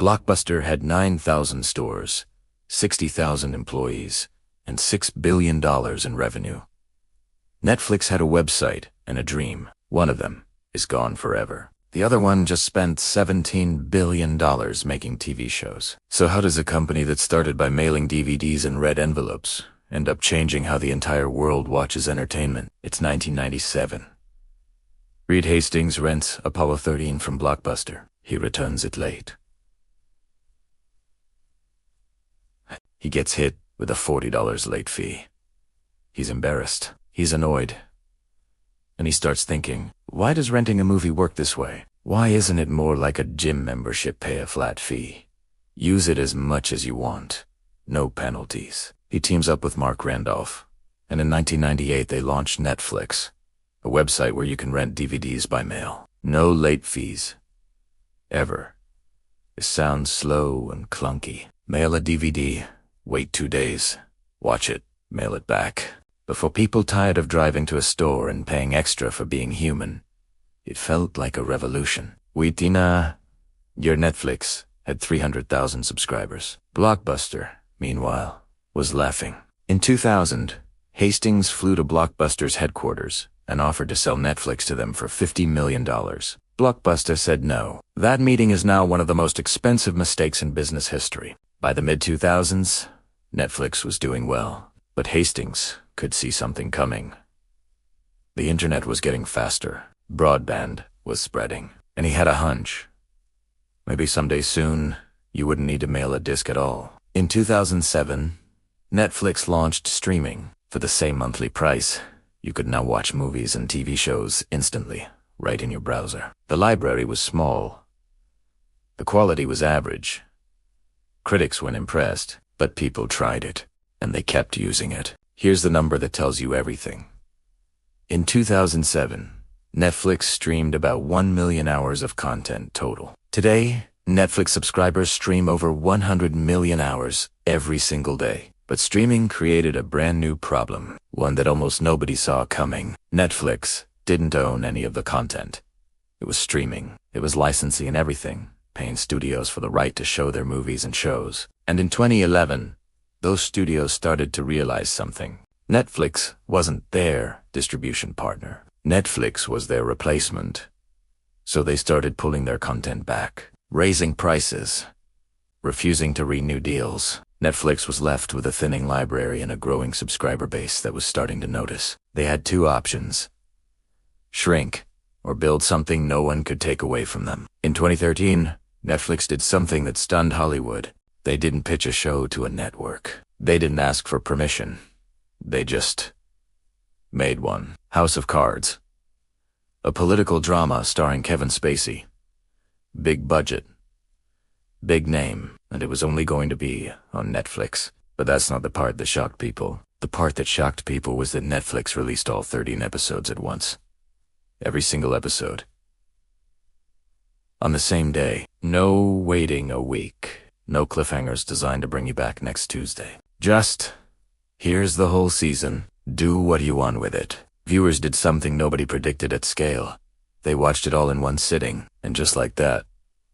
Blockbuster had 9,000 stores, 60,000 employees, and $6 billion in revenue. Netflix had a website and a dream. One of them is gone forever. The other one just spent $17 billion making TV shows. So how does a company that started by mailing DVDs in red envelopes end up changing how the entire world watches entertainment? It's 1997. Reed Hastings rents Apollo 13 from Blockbuster. He returns it late. He gets hit with a $40 late fee. He's embarrassed. He's annoyed. And he starts thinking, why does renting a movie work this way? Why isn't it more like a gym membership? Pay a flat fee. Use it as much as you want. No penalties. He teams up with Mark Randolph. And in 1998 they launched Netflix, a website where you can rent DVDs by mail. No late fees. Ever. It sounds slow and clunky. Mail a DVD. Wait 2 days. Watch it. Mail it back. But for people tired of driving to a store and paying extra for being human, it felt like a revolution. Tina, your Netflix had 300,000 subscribers. Blockbuster, meanwhile, was laughing. In 2000, Hastings flew to Blockbuster's headquarters and offered to sell Netflix to them for $50 million. Blockbuster said no. That meeting is now one of the most expensive mistakes in business history. By the mid-2000s, Netflix was doing well, but Hastings could see something coming. The internet was getting faster. Broadband was spreading. And he had a hunch. Maybe someday soon, you wouldn't need to mail a disc at all. In 2007, Netflix launched streaming. For the same monthly price, you could now watch movies and TV shows instantly, right in your browser. The library was small. The quality was average. Critics weren't impressed, but people tried it, and they kept using it. Here's the number that tells you everything. In 2007, Netflix streamed about 1 million hours of content total. Today, Netflix subscribers stream over 100 million hours every single day. But streaming created a brand new problem, one that almost nobody saw coming. Netflix didn't own any of the content. It was streaming. It was licensing and everything, paying studios for the right to show their movies and shows. And in 2011, those studios started to realize something. Netflix wasn't their distribution partner. Netflix was their replacement. So they started pulling their content back, raising prices, refusing to renew deals. Netflix was left with a thinning library and a growing subscriber base that was starting to notice. They had two options: shrink or build something no one could take away from them. In 2013, Netflix did something that stunned Hollywood. They didn't pitch a show to a network. They didn't ask for permission. They just made one. House of Cards. A political drama starring Kevin Spacey. Big budget. Big name, and it was only going to be on Netflix. But that's not the part that shocked people. The part that shocked people was that Netflix released all 13 episodes at once. Every single episode. On the same day. No waiting a week. No cliffhangers designed to bring you back next Tuesday. Just, here's the whole season. Do what you want with it. Viewers did something nobody predicted at scale. They watched it all in one sitting, and just like that,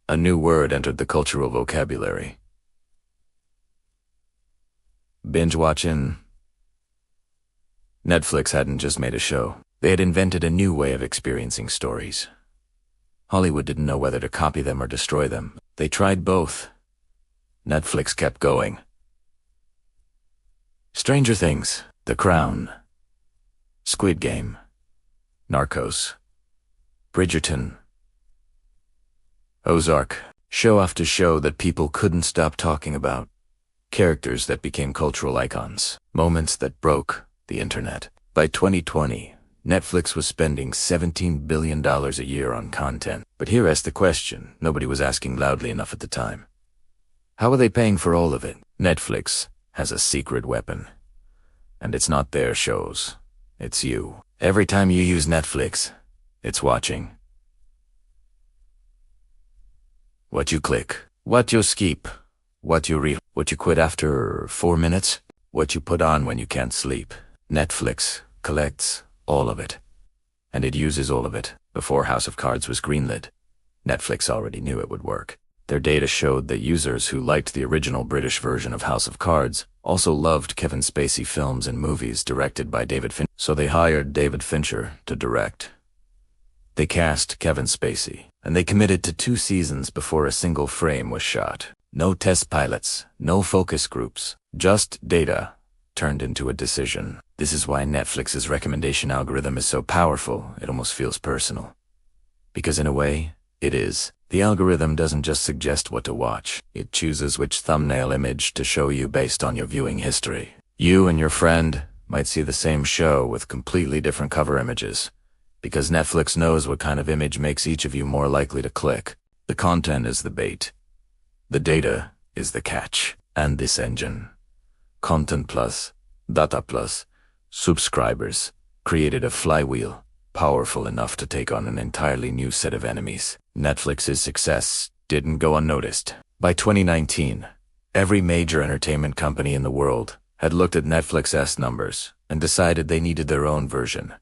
a new word entered the cultural vocabulary. Binge watching. Netflix hadn't just made a show. They had invented a new way of experiencing stories. Hollywood didn't know whether to copy them or destroy them. They tried both. Netflix kept going. Stranger Things, The Crown, Squid Game, Narcos, Bridgerton, Ozark, show after show that people couldn't stop talking about. Characters that became cultural icons. Moments that broke the internet. By 2020, Netflix was spending $17 billion a year on content. But here asks the question nobody was asking loudly enough at the time. How are they paying for all of it? Netflix has a secret weapon. And it's not their shows. It's you. Every time you use Netflix, it's watching. What you click, what you skip, what you read, what you quit after 4 minutes, what you put on when you can't sleep. Netflix collects all of it. And it uses all of it. Before House of Cards was greenlit, Netflix already knew it would work. Their data showed that users who liked the original British version of House of Cards also loved Kevin Spacey films and movies directed by David Fincher, so they hired David Fincher to direct. They cast Kevin Spacey, and they committed to 2 seasons before a single frame was shot. No test pilots, no focus groups, just data turned into a decision. This is why Netflix's recommendation algorithm is so powerful, it almost feels personal. Because in a way, it is. The algorithm doesn't just suggest what to watch, it chooses which thumbnail image to show you based on your viewing history. You and your friend might see the same show with completely different cover images, because Netflix knows what kind of image makes each of you more likely to click. The content is the bait. The data is the catch. And this engine, Content Plus, Data Plus, subscribers, created a flywheel powerful enough to take on an entirely new set of enemies. Netflix's success didn't go unnoticed. By 2019, every major entertainment company in the world had looked at Netflix's numbers and decided they needed their own version.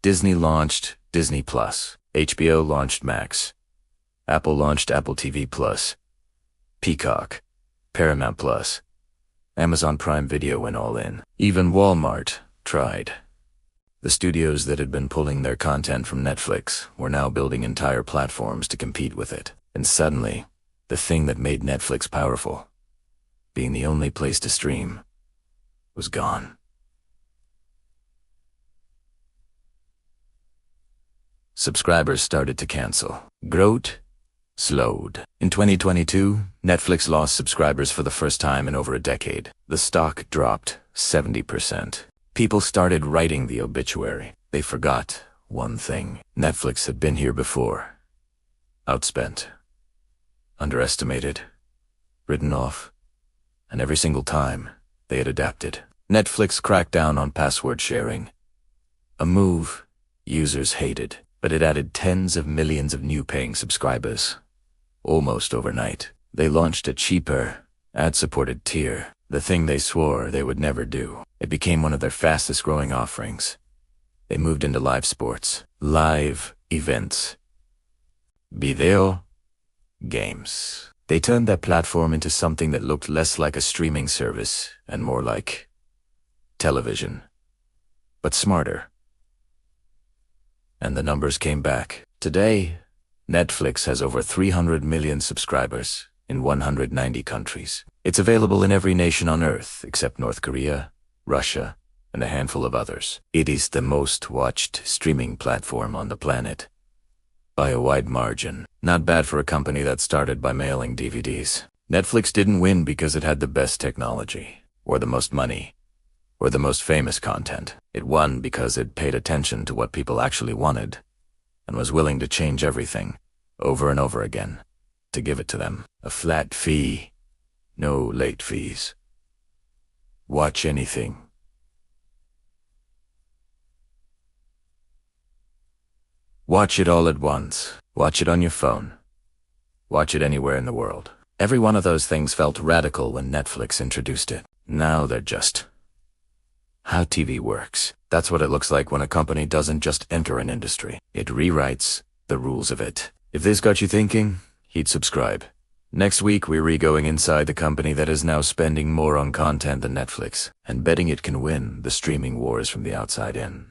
Disney launched Disney Plus, HBO launched Max, Apple launched Apple TV Plus, Peacock, Paramount Plus, Amazon Prime Video went all in. Even Walmart tried. The studios that had been pulling their content from Netflix were now building entire platforms to compete with it. And suddenly, the thing that made Netflix powerful, being the only place to stream, was gone. Subscribers started to cancel. Growth slowed. In 2022, Netflix lost subscribers for the first time in over a decade. The stock dropped 70%. People started writing the obituary. They forgot one thing. Netflix had been here before. Outspent. Underestimated. Written off. And every single time, they had adapted. Netflix cracked down on password sharing. A move users hated, but it added tens of millions of new paying subscribers. Almost overnight, they launched a cheaper, ad-supported tier, the thing they swore they would never do. It became one of their fastest-growing offerings. They moved into live sports, live events, video, games. They turned their platform into something that looked less like a streaming service and more like television, but smarter. And the numbers came back. Today, Netflix has over 300 million subscribers in 190 countries. It's available in every nation on Earth except North Korea, Russia, and a handful of others. It is the most watched streaming platform on the planet, by a wide margin. Not bad for a company that started by mailing DVDs. Netflix didn't win because it had the best technology, or the most money, or the most famous content. It won because it paid attention to what people actually wanted, and was willing to change everything, over and over again, to give it to them. A flat fee, no late fees. Watch anything. Watch it all at once. Watch it on your phone. Watch it anywhere in the world. Every one of those things felt radical when Netflix introduced it. Now they're just how TV works. That's what it looks like when a company doesn't just enter an industry. It rewrites the rules of it. If this got you thinking, hit subscribe. Next week, we're going inside the company that is now spending more on content than Netflix, and betting it can win the streaming wars from the outside in.